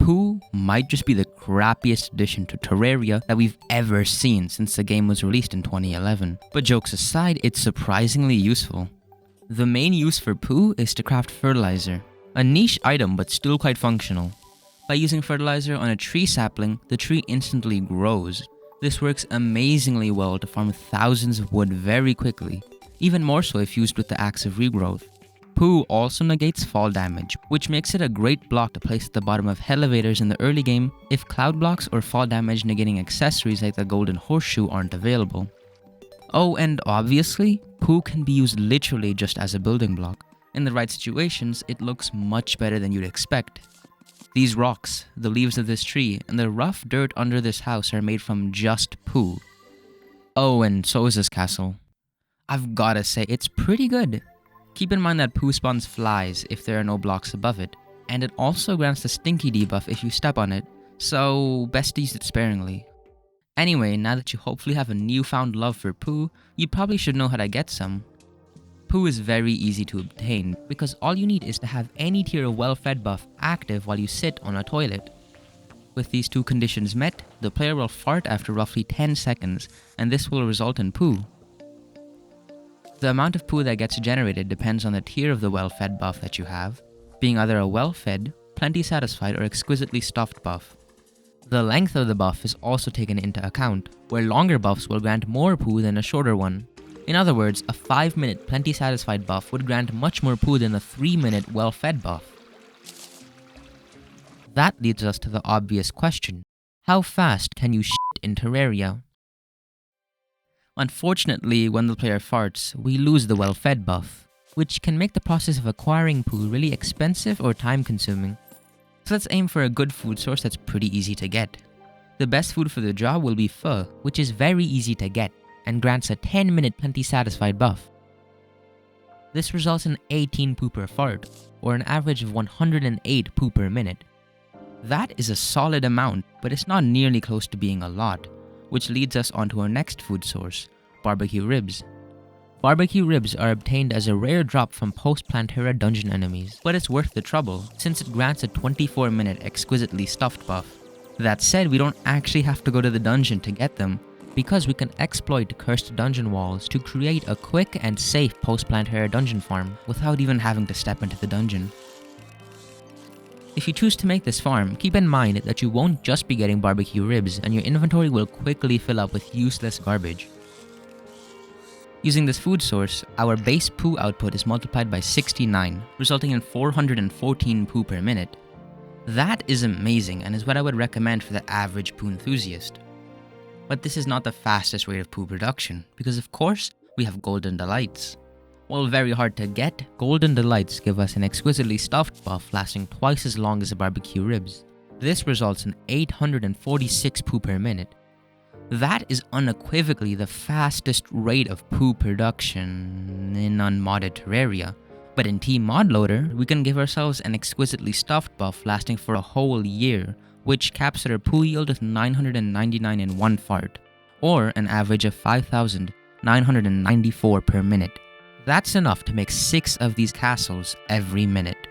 Poo might just be the crappiest addition to Terraria that we've ever seen since the game was released in 2011. But jokes aside, it's surprisingly useful. The main use for Poo is to craft fertilizer, a niche item but still quite functional. By using fertilizer on a tree sapling, the tree instantly grows. This works amazingly well to farm thousands of wood very quickly, even more so if used with the axe of regrowth. Poo also negates fall damage, which makes it a great block to place at the bottom of elevators in the early game if cloud blocks or fall damage negating accessories like the golden horseshoe aren't available. Oh, and obviously, Poo can be used literally just as a building block. In the right situations, it looks much better than you'd expect. These rocks, the leaves of this tree, and the rough dirt under this house are made from just Poo. Oh, and so is this castle. I've gotta say, it's pretty good. Keep in mind that Poo spawns flies if there are no blocks above it, and it also grants the stinky debuff if you step on it, so best to use it sparingly. Anyway, now that you hopefully have a newfound love for Poo, you probably should know how to get some. Poo is very easy to obtain because all you need is to have any tier of well-fed buff active while you sit on a toilet. With these two conditions met, the player will fart after roughly 10 seconds, and this will result in Poo. The amount of Poo that gets generated depends on the tier of the well-fed buff that you have, being either a well-fed, plenty satisfied, or exquisitely stuffed buff. The length of the buff is also taken into account, where longer buffs will grant more Poo than a shorter one. In other words, a 5-minute plenty satisfied buff would grant much more Poo than a 3-minute well-fed buff. That leads us to the obvious question: how fast can you shit in Terraria? Unfortunately, when the player farts, we lose the well-fed buff, which can make the process of acquiring Poo really expensive or time-consuming. So let's aim for a good food source that's pretty easy to get. The best food for the job will be pho, which is very easy to get, and grants a 10-minute plenty satisfied buff. This results in 18 Poo per fart, or an average of 108 Poo per minute. That is a solid amount, but it's not nearly close to being a lot, which leads us onto our next food source, BBQ Ribs. BBQ Ribs are obtained as a rare drop from post-Plantera dungeon enemies, but it's worth the trouble since it grants a 24-minute exquisitely stuffed buff. That said, we don't actually have to go to the dungeon to get them, because we can exploit cursed dungeon walls to create a quick and safe post-Plantera dungeon farm without even having to step into the dungeon. If you choose to make this farm, keep in mind that you won't just be getting BBQ Ribs, and your inventory will quickly fill up with useless garbage. Using this food source, our base Poo output is multiplied by 69, resulting in 414 Poo per minute. That is amazing and is what I would recommend for the average Poo enthusiast. But this is not the fastest rate of Poo production, because of course, we have Golden Delights. While very hard to get, Golden Delights give us an exquisitely stuffed buff lasting twice as long as the BBQ Ribs. This results in 846 Poo per minute. That is unequivocally the fastest rate of Poo production in unmodded Terraria. But in T-Mod Loader, we can give ourselves an exquisitely stuffed buff lasting for a whole year, which caps at our Poo Yield of 999 in one fart, or an average of 5,994 per minute. That's enough to make 6 of these castles every minute.